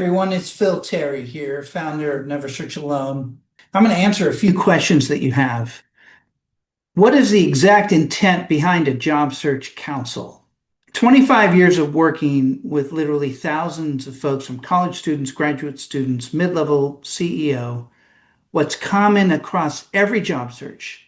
everyone, it's Phyl Terry here, founder of Never Search Alone. I'm going to answer a few questions that you have. What is the exact intent behind a job search counsel? 25 years of working with literally thousands of folks, from college students, graduate students, mid-level CEO. What's common across every job search,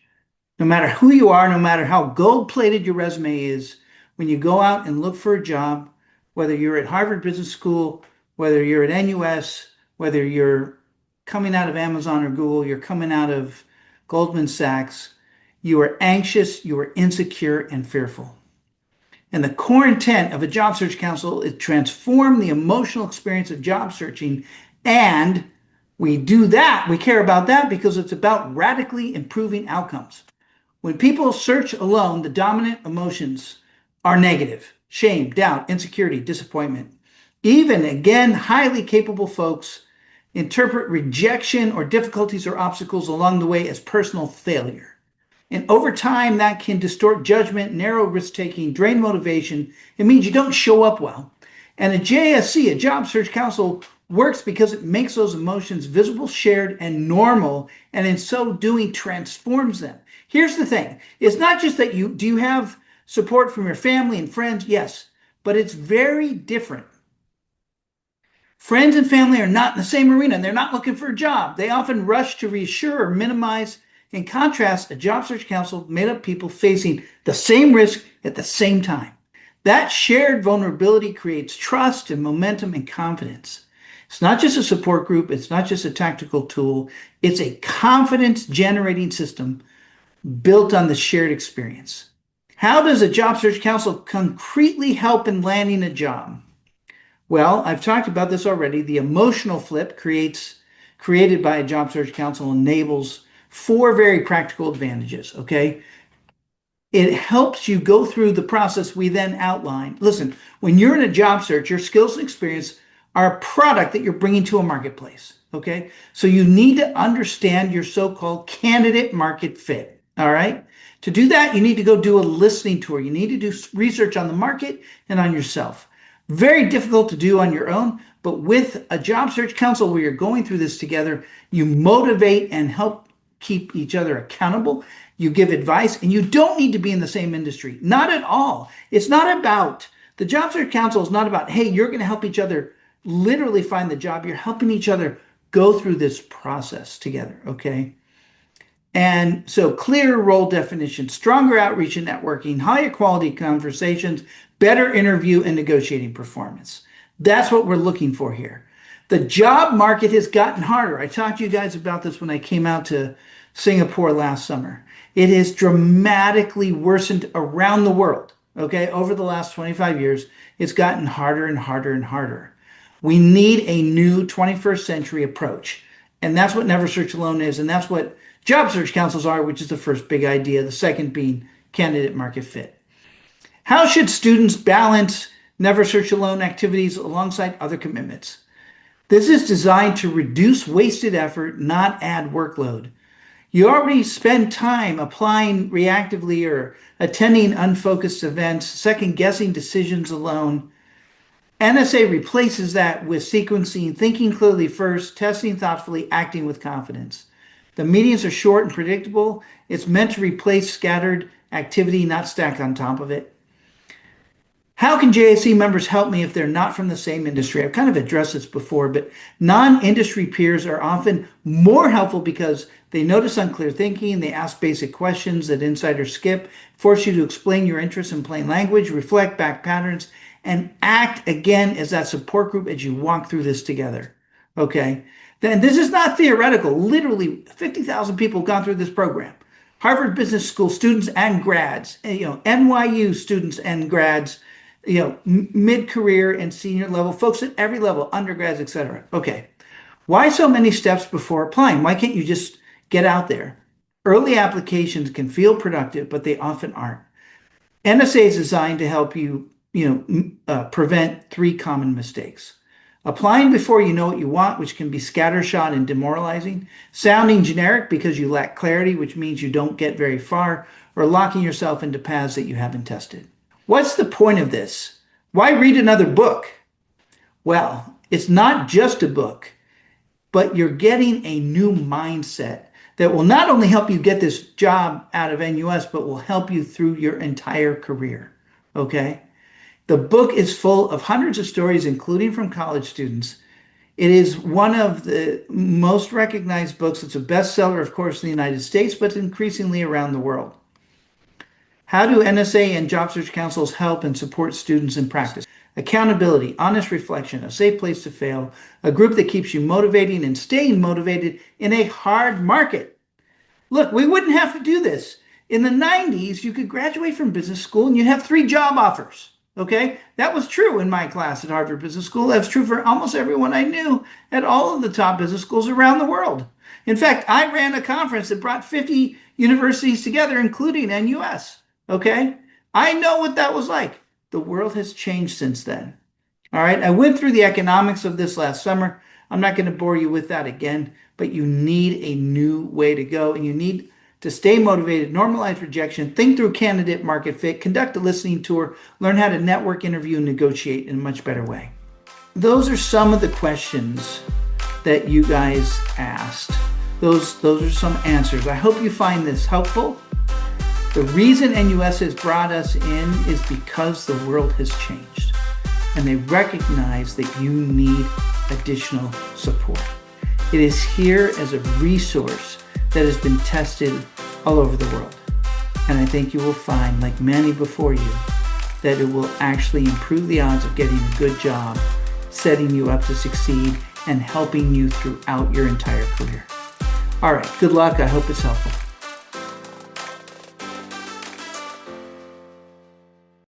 no matter who you are, no matter how gold-plated your resume is, when you go out and look for a job, whether you're at Harvard Business School, whether you're at NUS, whether you're coming out of Amazon or Google, you're coming out of Goldman Sachs, you are anxious, you are insecure and fearful. And the core intent of a job search counsel is to transform the emotional experience of job searching. And we do that, we care about that because it's about radically improving outcomes. When people search alone, the dominant emotions are negative: shame, doubt, insecurity, disappointment. Even, again, highly capable folks interpret rejection or difficulties or obstacles along the way as personal failure. And over time, that can distort judgment, narrow risk-taking, drain motivation. It means you don't show up well. And a JSC, a job search counsel, works because it makes those emotions visible, shared, and normal, and in so doing transforms them. Here's the thing. It's not just that do you have support from your family and friends? Yes, but it's very different. Friends and family are not in the same arena, and they're not looking for a job. They often rush to reassure or minimize. In contrast, a job search counsel made up people facing the same risk at the same time. That shared vulnerability creates trust and momentum and confidence. It's not just a support group. It's not just a tactical tool. It's a confidence-generating system built on the shared experience. How does a job search counsel concretely help in landing a job? Well, I've talked about this already. The emotional flip created by a job search counsel enables 4 very practical advantages, okay? It helps you go through the process we then outline. Listen, when you're in a job search, your skills and experience are a product that you're bringing to a marketplace, okay? So you need to understand your so-called candidate market fit, all right? To do that, you need to go do a listening tour. You need to do research on the market and on yourself. Very difficult to do on your own, but with a job search counsel where you're going through this together, you motivate and help keep each other accountable. You give advice, and you don't need to be in the same industry. Not at all. It's not about, the job search counsel is not about, hey, you're going to help each other literally find the job. You're helping each other go through this process together, okay? And so clear role definition, stronger outreach and networking, higher quality conversations, better interview and negotiating performance. That's what we're looking for here. The job market has gotten harder. I talked to you guys about this when I came out to Singapore last summer. It has dramatically worsened around the world, okay? Over the last 25 years, it's gotten harder and harder and harder. We need a new 21st century approach. And that's what Never Search Alone is. And that's what job search counsels are, which is the first big idea. The second being candidate market fit. How should students balance Never Search Alone activities alongside other commitments? This is designed to reduce wasted effort, not add workload. You already spend time applying reactively or attending unfocused events, second-guessing decisions alone. NSA replaces that with sequencing, thinking clearly first, testing thoughtfully, acting with confidence. The meetings are short and predictable. It's meant to replace scattered activity, not stacked on top of it. How can JSC members help me if they're not from the same industry? I've kind of addressed this before, but non-industry peers are often more helpful because they notice unclear thinking, they ask basic questions that insiders skip, force you to explain your interests in plain language, reflect back patterns, and act again as that support group as you walk through this together, okay? Then this is not theoretical. Literally 50,000 people have gone through this program. Harvard Business School students and grads, NYU students and grads, mid-career and senior level, folks at every level, undergrads, etc. Okay, why so many steps before applying? Why can't you just get out there? Early applications can feel productive, but they often aren't. NSA is designed to help you, prevent 3 common mistakes. Applying before you know what you want, which can be scattershot and demoralizing. Sounding generic because you lack clarity, which means you don't get very far. Or locking yourself into paths that you haven't tested. What's the point of this? Why read another book? Well, It's not just a book, but you're getting a new mindset that will not only help you get this job out of NUS, but will help you through your entire career. Okay? The book is full of hundreds of stories, including from college students. It is one of the most recognized books. It's a bestseller, of course, in the United States, but increasingly around the world. How do NSA and job search councils help and support students in practice? Accountability, honest reflection, a safe place to fail, a group that keeps you motivating and staying motivated in a hard market. Look, we wouldn't have to do this. In the 90s, you could graduate from business school and you'd have 3 job offers. Okay, that was true in my class at Harvard Business School. That's true for almost everyone I knew at all of the top business schools around the world. In fact, I ran a conference that brought 50 universities together, including NUS. Okay, I know what that was like. The world has changed since then. All right, I went through the economics of this last summer. I'm not going to bore you with that again, but you need a new way to go, and you need to stay motivated, normalize rejection, think through candidate market fit, conduct a listening tour, learn how to network, interview, and negotiate in a much better way. Those are some of the questions that you guys asked. Those are some answers. I hope you find this helpful. The reason NUS has brought us in is because the world has changed, and they recognize that you need additional support. It is here as a resource that has been tested all over the world. And I think you will find, like many before you, that it will actually improve the odds of getting a good job, setting you up to succeed, and helping you throughout your entire career. All right, good luck. I hope it's helpful.